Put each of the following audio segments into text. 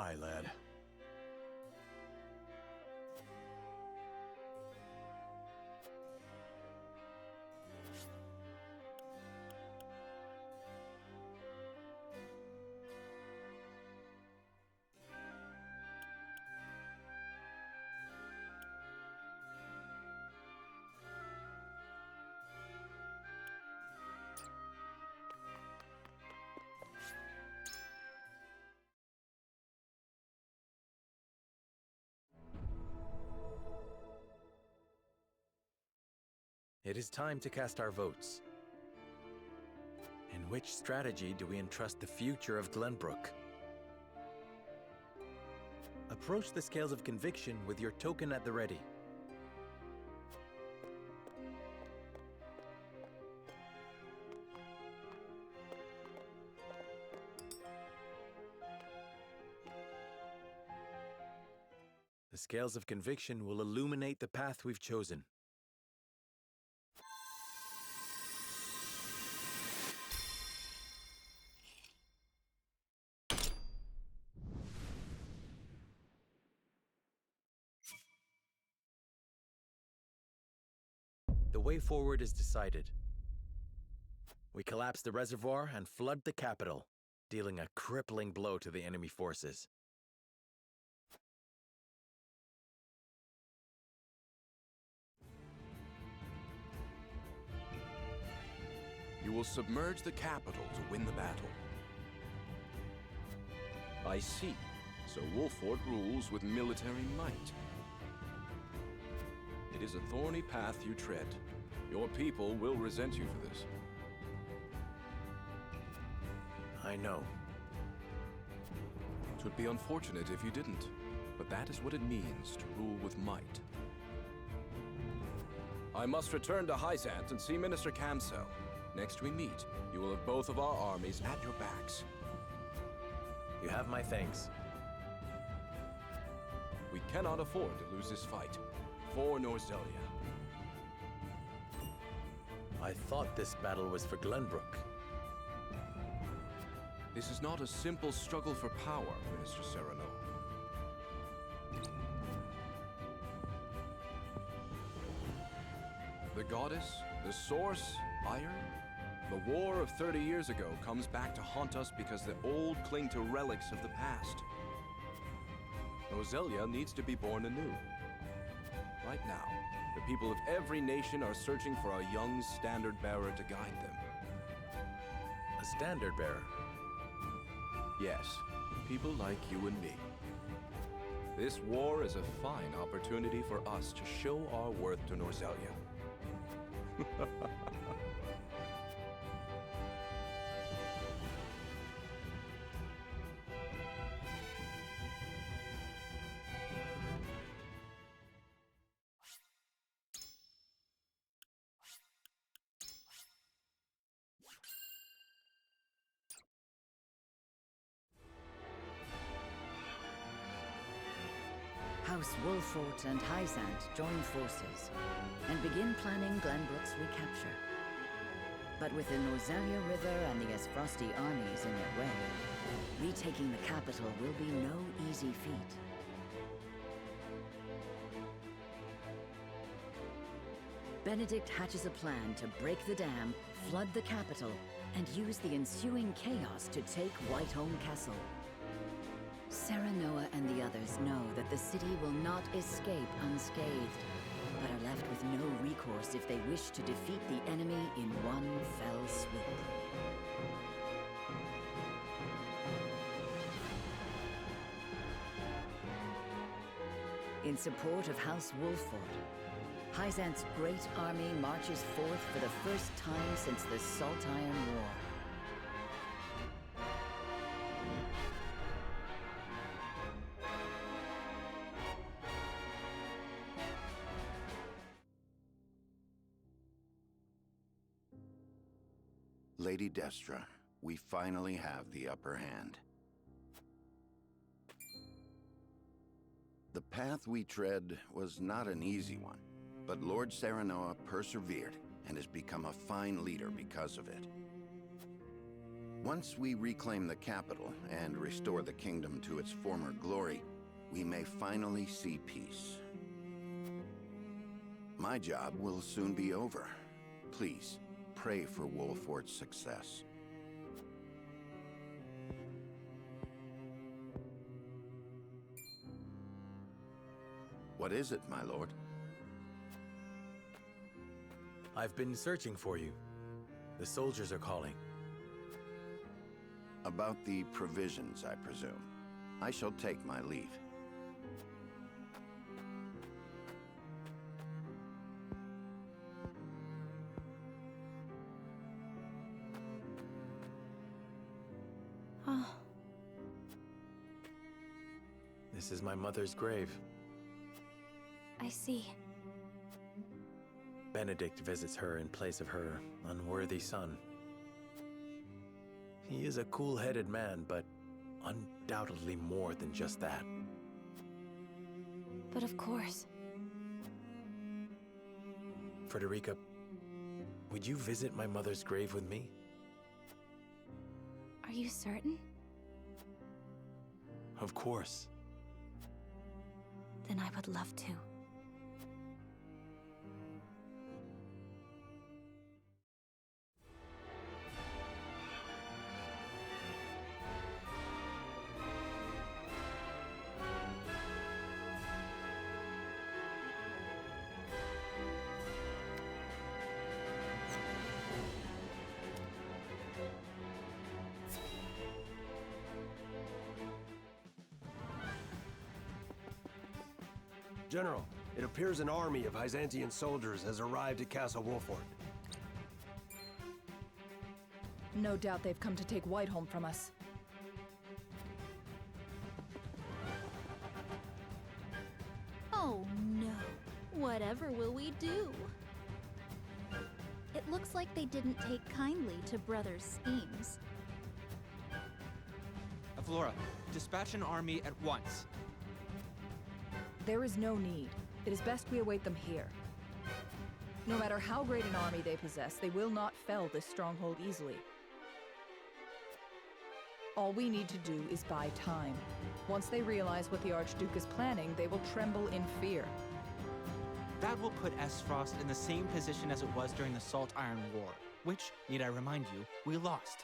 Aye, lad. It is time to cast our votes. In which strategy do we entrust the future of Glenbrook? Approach the scales of conviction with your token at the ready. The scales of conviction will illuminate the path we've chosen. The way forward is decided. We collapse the reservoir and flood the capital, dealing a crippling blow to the enemy forces. You will submerge the capital to win the battle. I see. So Wolfort rules with military might. It is a thorny path you tread. Your people will resent you for this. I know. It would be unfortunate if you didn't, but that is what it means to rule with might. I must return to Hyzant and see Minister Kamsel. Next we meet, you will have both of our armies at your backs. You have my thanks. We cannot afford to lose this fight. For Norzelia. I thought this battle was for Glenbrook. This is not a simple struggle for power, Minister Sereno. The goddess, the source, Iron? The war of 30 years ago comes back to haunt us because the old cling to relics of the past. Norzelia needs to be born anew. Right now, the people of every nation are searching for a young standard-bearer to guide them. A standard-bearer? Yes, people like you and me. This war is a fine opportunity for us to show our worth to Norzelia. House Wolfort and Hyzant join forces and begin planning Glenbrook's recapture. But with the Norzelia River and the Esfrosti armies in their way, retaking the capital will be no easy feat. Benedict hatches a plan to break the dam, flood the capital, and use the ensuing chaos to take Whiteholm Castle. Serenoa and the others know that the city will not escape unscathed, but are left with no recourse if they wish to defeat the enemy in one fell swoop. In support of House Wolfort, Hyzant's great army marches forth for the first time since the Saltiron War. Lady Destra, we finally have the upper hand. The path we tread was not an easy one, but Lord Serenoa persevered and has become a fine leader because of it. Once we reclaim the capital and restore the kingdom to its former glory, we may finally see peace. My job will soon be over. Please, pray for Wolfort's success. What is it, my lord? I've been searching for you. The soldiers are calling. About the provisions, I presume. I shall take my leave. Oh, This is my mother's grave. I see. Benedict visits her in place of her unworthy son. He is a cool-headed man, but undoubtedly more than just that. But of course. Frederica, would you visit my mother's grave with me? Are you certain? Of course. Then I would love to. General, it appears an army of Byzantine soldiers has arrived at Castle Wolfort. No doubt they've come to take Whiteholm from us. Oh no. Whatever will we do? It looks like they didn't take kindly to Brother's schemes. Avlora, dispatch an army at once. There is no need. It is best we await them here. No matter how great an army they possess, they will not fell this stronghold easily. All we need to do is buy time. Once they realize what the Archduke is planning, they will tremble in fear. That will put Esfrost in the same position as it was during the Salt Iron War, which, need I remind you, we lost.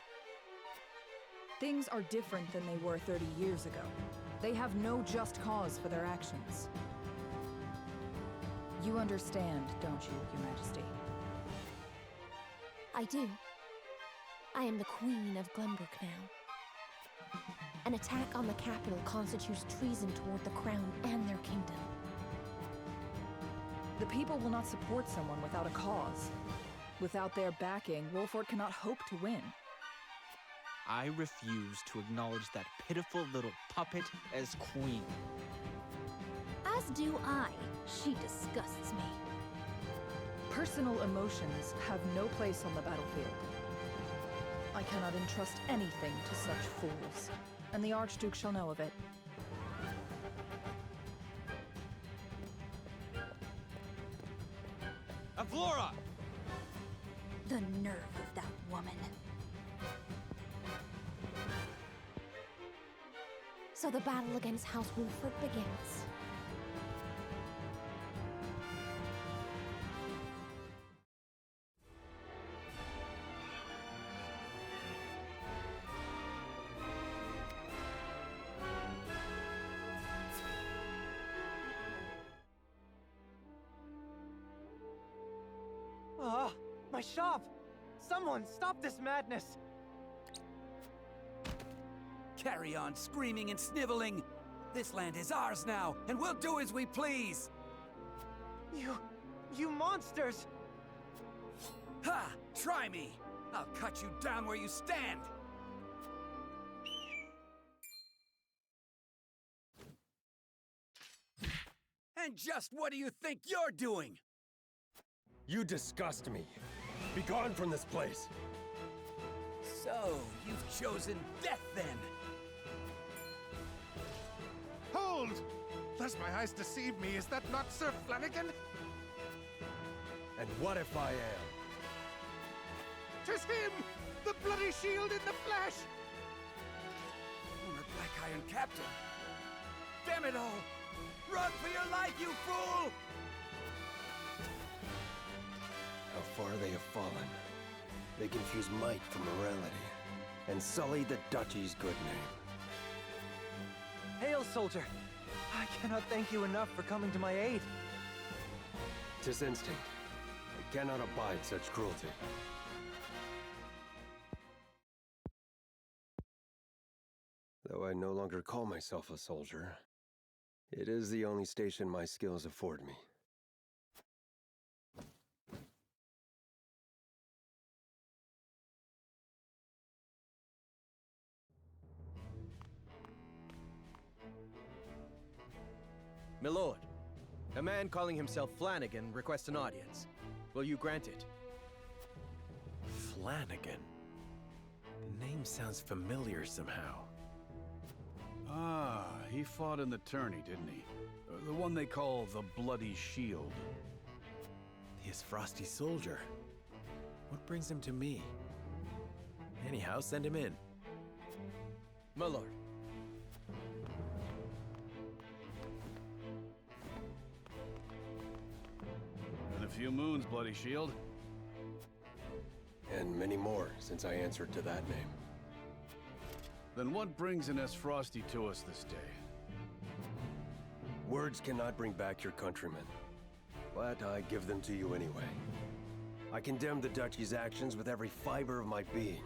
Things are different than they were 30 years ago. They have no just cause for their actions. You understand, don't you, Your Majesty? I do. I am the Queen of Glenbrook now. An attack on the capital constitutes treason toward the crown and their kingdom. The people will not support someone without a cause. Without their backing, Wolfort cannot hope to win. I refuse to acknowledge that pitiful little puppet as queen. As do I. She disgusts me. Personal emotions have no place on the battlefield. I cannot entrust anything to such fools, and the Archduke shall know of it. Avlora! The nerve of that woman. So the battle against House Wolfort begins. Ah, my shop! Someone stop this madness! Carry on screaming and sniveling. This land is ours now, and we'll do as we please. You monsters! Ha! Try me! I'll cut you down where you stand! And just what do you think you're doing? You disgust me. Be gone from this place. So, you've chosen death then? Hold! Lest my eyes deceive me, is that not Sir Flanagan? And what if I am? 'Tis him! The bloody shield in the flesh! Former Black Iron Captain! Damn it all! Run for your life, you fool! How far they have fallen. They confuse might for morality, and sully the duchy's good name. Hail, soldier! I cannot thank you enough for coming to my aid. 'Tis instinct. I cannot abide such cruelty. Though I no longer call myself a soldier, it is the only station my skills afford me. Milord, a man calling himself Flanagan requests an audience. Will you grant it? Flanagan? The name sounds familiar somehow. Ah, he fought in the tourney, didn't he? The one they call the Bloody Shield. The Frosty soldier. What brings him to me? Anyhow, send him in. My lord. In a few moons, Bloody Shield. And many more since I answered to that name. Then what brings Ines Frosty to us this day? Words cannot bring back your countrymen, but I give them to you anyway. I condemn the Duchy's actions with every fiber of my being.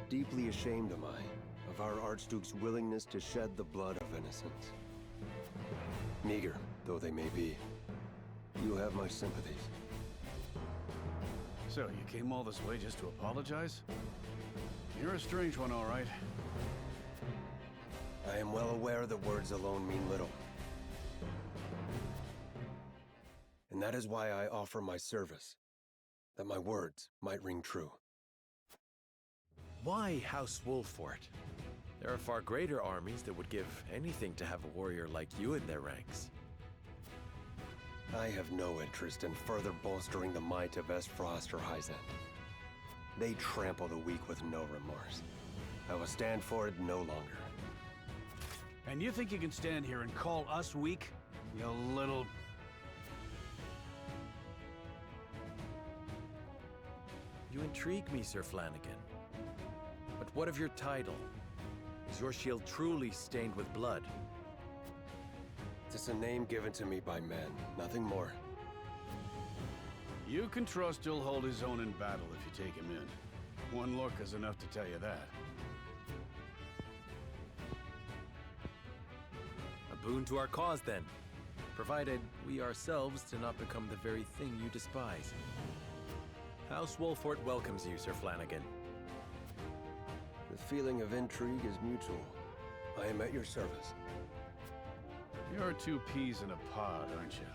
Deeply ashamed am I of our Archduke's willingness to shed the blood of innocents. Meager though they may be, you have my sympathies. So, you came all this way just to apologize? You're a strange one, all right. I am well aware that words alone mean little. And that is why I offer my service, that my words might ring true. Why House Wolfort? There are far greater armies that would give anything to have a warrior like you in their ranks. I have no interest in further bolstering the might of Esfrost or Hyzant. They trample the weak with no remorse. I will stand for it no longer. And you think you can stand here and call us weak? You little... You intrigue me, Sir Flanagan. But what of your title? Is your shield truly stained with blood? It's a name given to me by men, nothing more. You can trust he'll hold his own in battle if you take him in. One look is enough to tell you that. A boon to our cause, then. Provided we ourselves do not become the very thing you despise. House Wolfort welcomes you, Sir Flanagan. The feeling of intrigue is mutual. I am at your service. You're two peas in a pod, aren't you?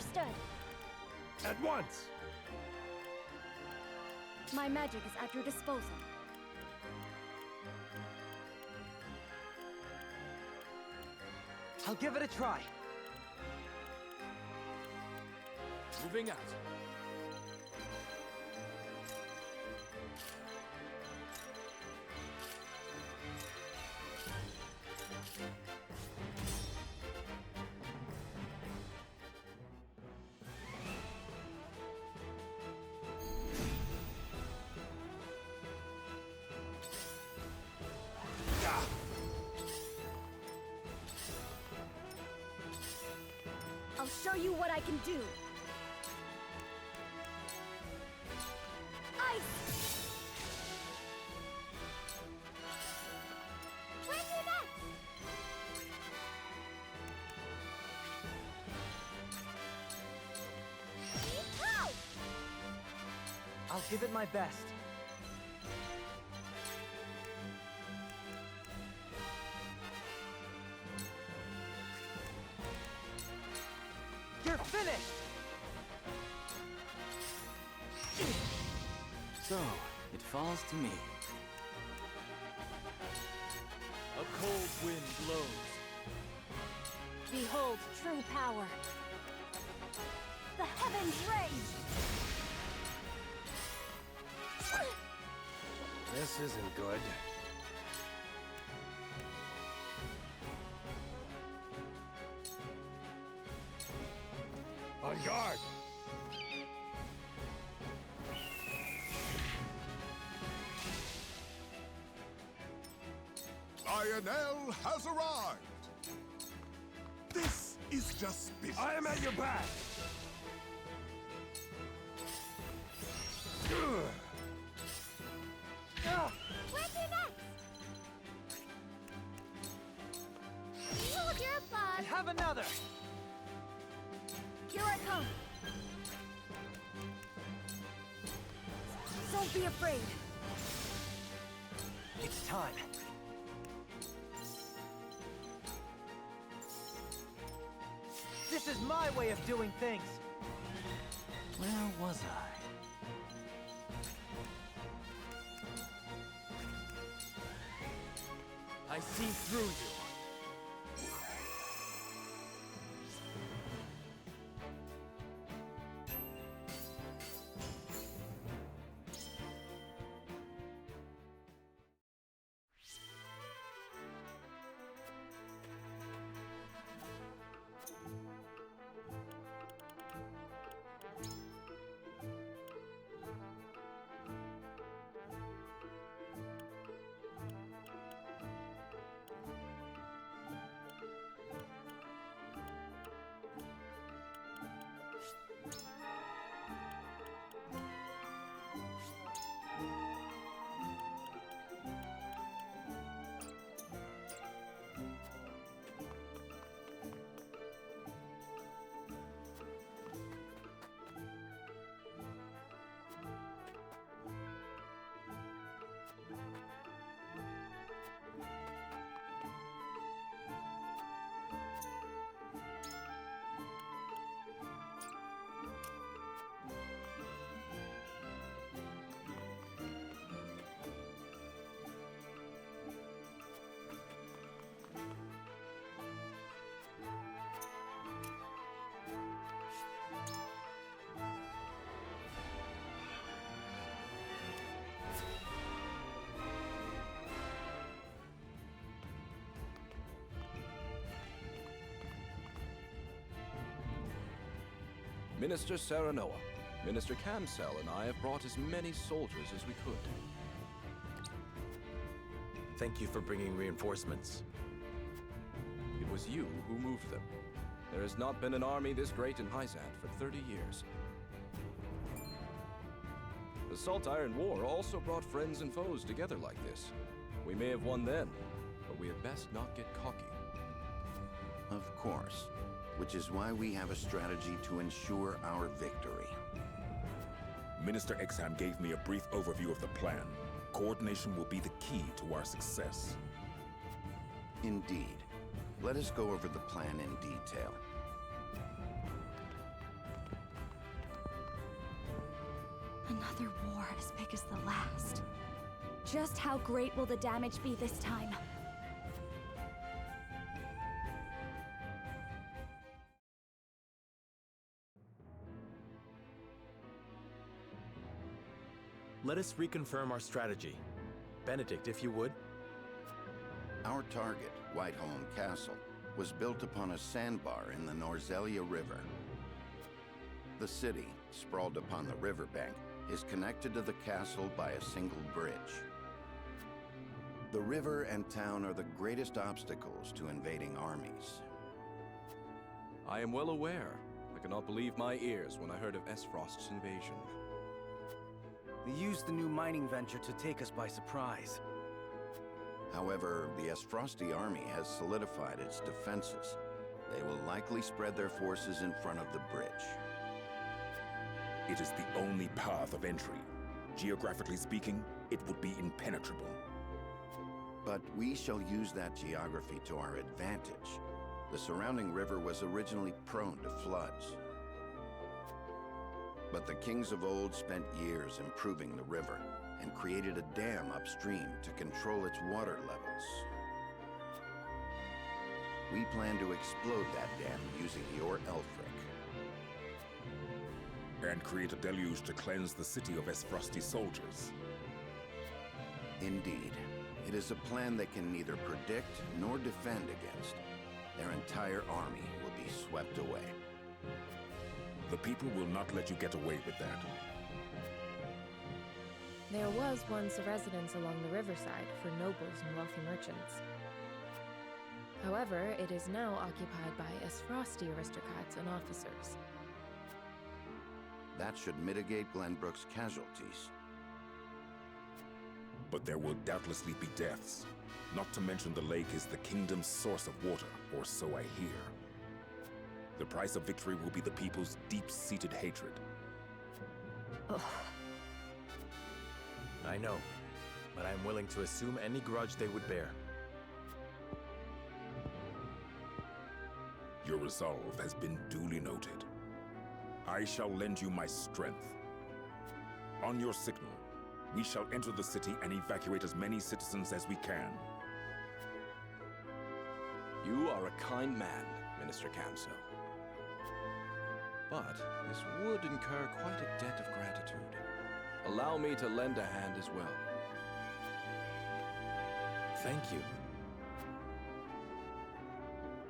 Understood. At once! My magic is at your disposal. I'll give it a try. Moving out. I'll show you what I can do. Ice! Where's your next? Go! I'll give it my best. You're finished! So, it falls to me. A cold wind blows. Behold true power. The heavens rage! This isn't good. On guard! Lionel has arrived! This is just business. I am at your back! Where's your next? Hold your applause! And have another! Here I come! Don't be afraid! It's time. This is my way of doing things! Where was I? I see through you. Minister Serenoa, Minister Kamsel and I have brought as many soldiers as we could. Thank you for bringing reinforcements. It was you who moved them. There has not been an army this great in Hyzant for 30 years. The Salt Iron War also brought friends and foes together like this. We may have won then, but we had best not get cocky. Of course. Which is why we have a strategy to ensure our victory. Minister Exham gave me a brief overview of the plan. Coordination will be the key to our success. Indeed. Let us go over the plan in detail. Another war as big as the last. Just how great will the damage be this time? Let us reconfirm our strategy. Benedict, if you would. Our target, Whiteholm Castle, was built upon a sandbar in the Norzelia River. The city, sprawled upon the riverbank, is connected to the castle by a single bridge. The river and town are the greatest obstacles to invading armies. I am well aware. I cannot believe my ears when I heard of Esfrost's invasion. They used the new mining venture to take us by surprise. However, the Esfrosti army has solidified its defenses. They will likely spread their forces in front of the bridge. It is the only path of entry. Geographically speaking, it would be impenetrable. But we shall use that geography to our advantage. The surrounding river was originally prone to floods. But the kings of old spent years improving the river and created a dam upstream to control its water levels. We plan to explode that dam using your Elfric. And create a deluge to cleanse the city of Esfrosti soldiers. Indeed. It is a plan they can neither predict nor defend against. Their entire army will be swept away. The people will not let you get away with that. There was once a residence along the riverside for nobles and wealthy merchants. However, it is now occupied by Esfrosti aristocrats and officers. That should mitigate Glenbrook's casualties. But there will doubtlessly be deaths. Not to mention the lake is the kingdom's source of water, or so I hear. The price of victory will be the people's deep-seated hatred. Ugh. I know, but I'm willing to assume any grudge they would bear. Your resolve has been duly noted. I shall lend you my strength. On your signal, we shall enter the city and evacuate as many citizens as we can. You are a kind man, Minister Kamso. But this would incur quite a debt of gratitude. Allow me to lend a hand as well. Thank you.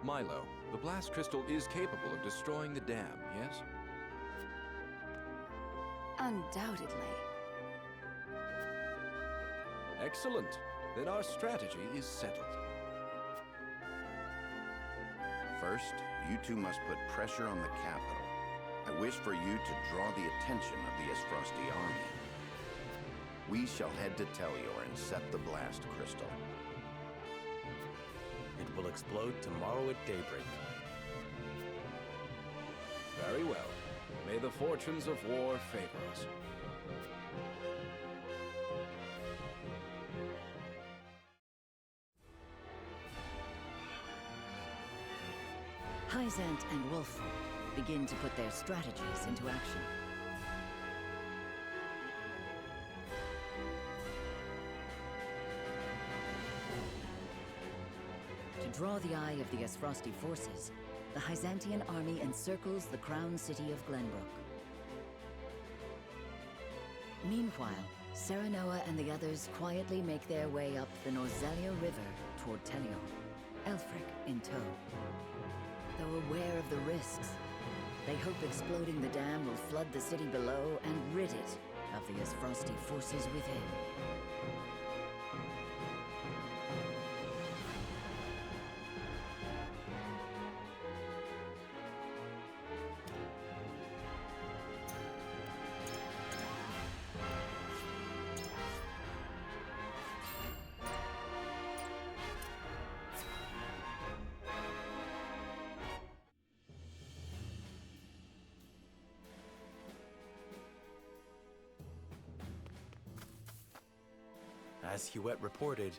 Milo, the blast crystal is capable of destroying the dam, yes? Undoubtedly. Excellent. Then our strategy is settled. First, you two must put pressure on the capital. I wish for you to draw the attention of the Esfrosti army. We shall head to Telior and set the blast crystal. It will explode tomorrow at daybreak. Very well. May the fortunes of war favor us. Hyzant and Wulfo begin to put their strategies into action. To draw the eye of the Esfrosti forces, the Hyzantian army encircles the crown city of Glenbrook. Meanwhile, Serenoa and the others quietly make their way up the Norzelia River toward Telior, Elfric in tow. Though aware of the risks, they hope exploding the dam will flood the city below and rid it of the Esfrosti forces within. As Huet reported,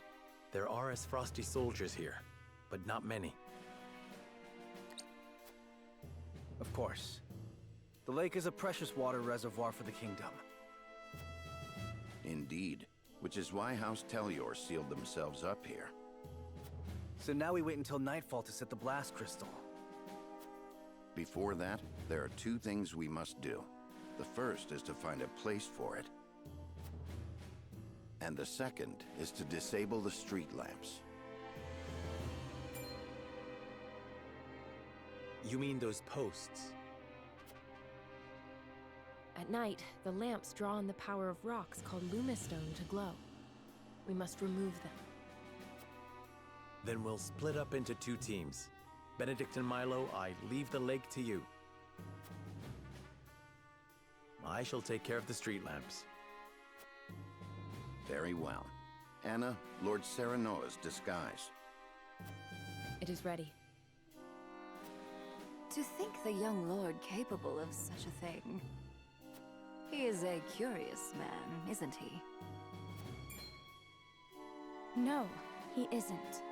there are Esfrosti soldiers here, but not many. Of course. The lake is a precious water reservoir for the kingdom. Indeed, which is why House Telior sealed themselves up here. So now we wait until nightfall to set the blast crystal. Before that, there are two things we must do. The first is to find a place for it. And the second is to disable the street lamps. You mean those posts? At night, the lamps draw on the power of rocks called lumistone to glow. We must remove them. Then we'll split up into two teams. Benedict and Milo, I leave the lake to you. I shall take care of the street lamps. Very well. Anna, Lord Serenoa's disguise. It is ready. To think the young lord capable of such a thing. He is a curious man, isn't he? No, he isn't.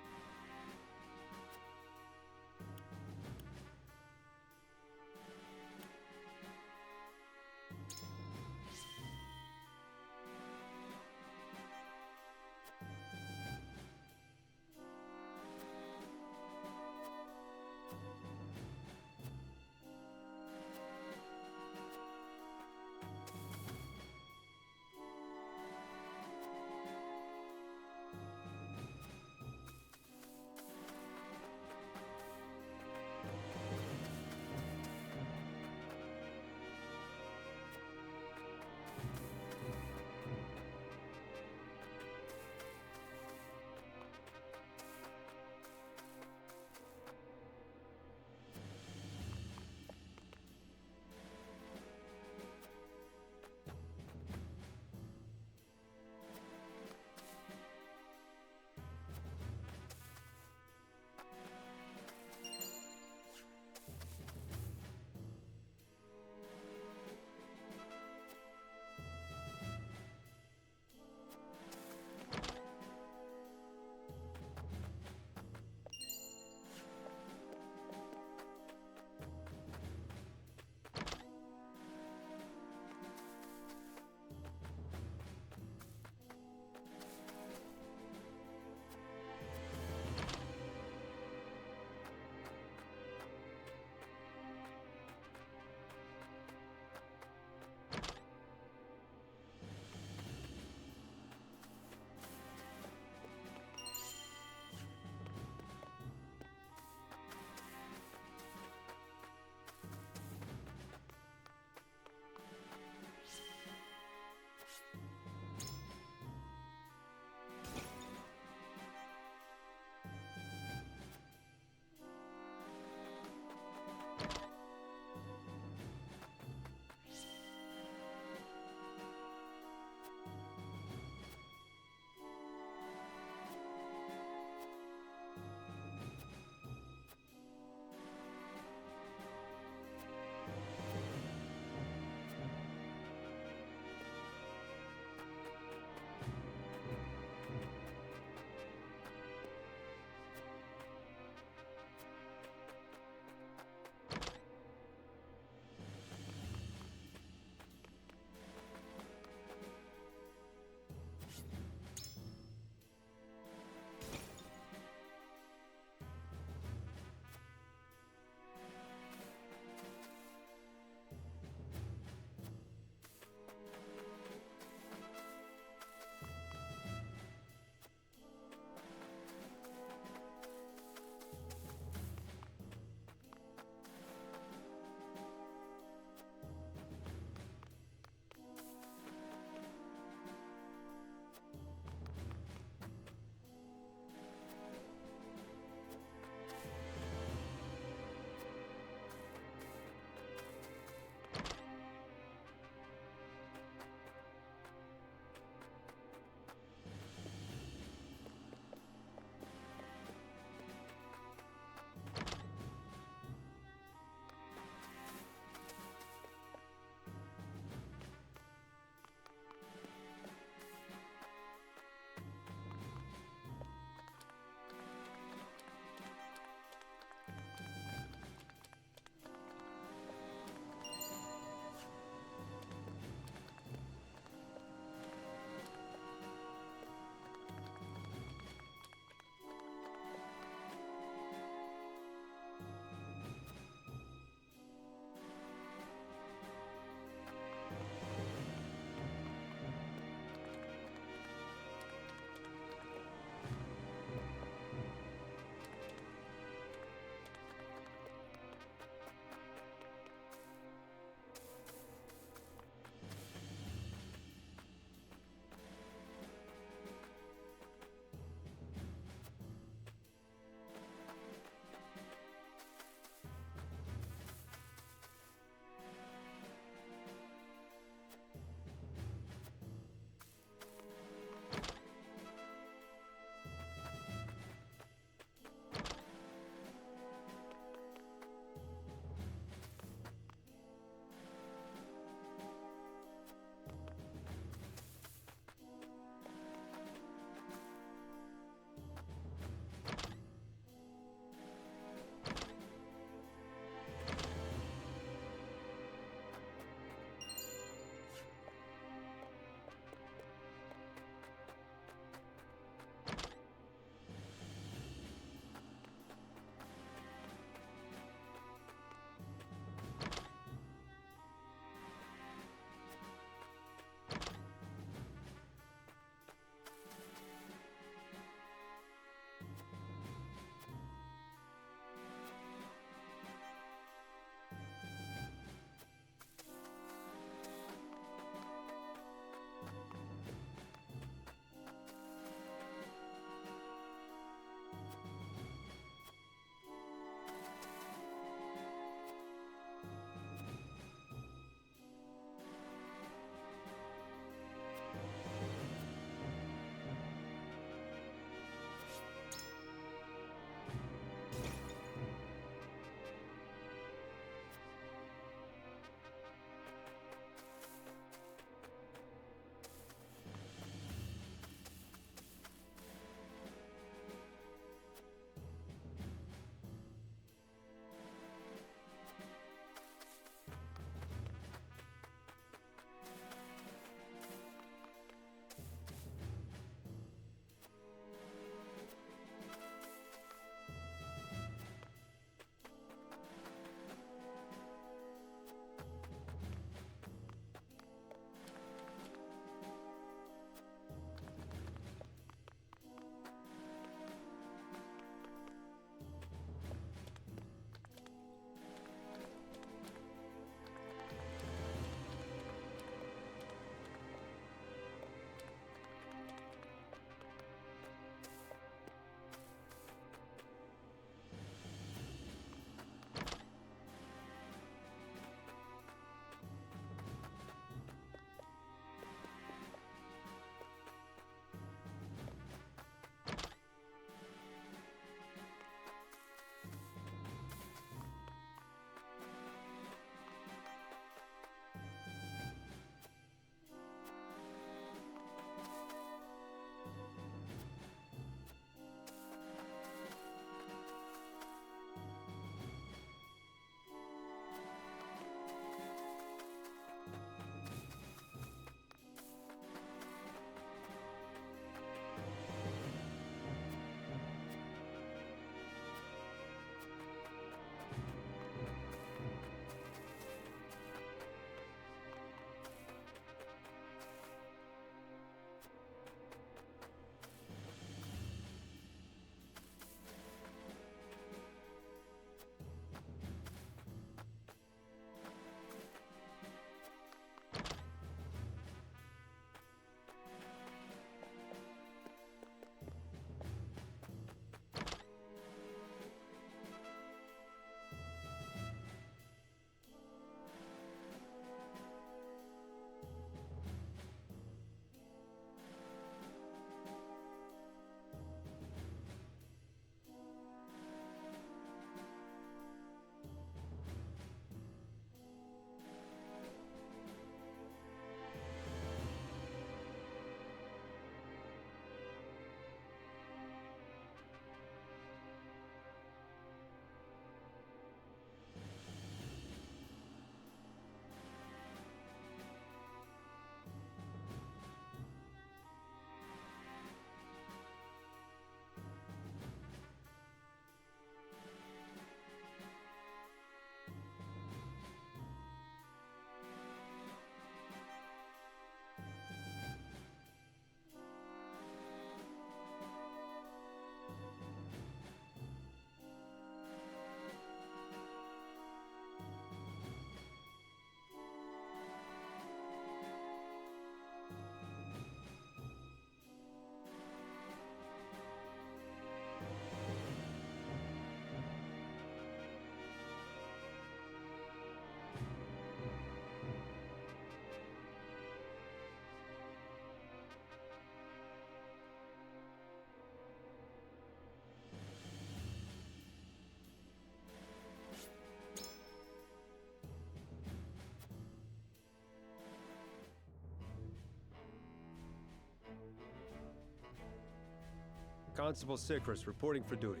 Constable Sikris reporting for duty.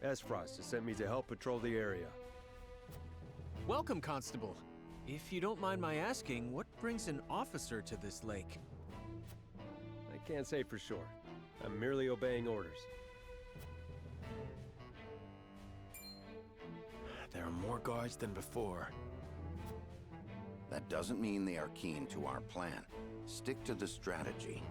Esfrost has sent me to help patrol the area. Welcome, Constable. If you don't mind my asking, what brings an officer to this lake? I can't say for sure. I'm merely obeying orders. There are more guards than before. That doesn't mean they are keen to our plan. Stick to the strategy.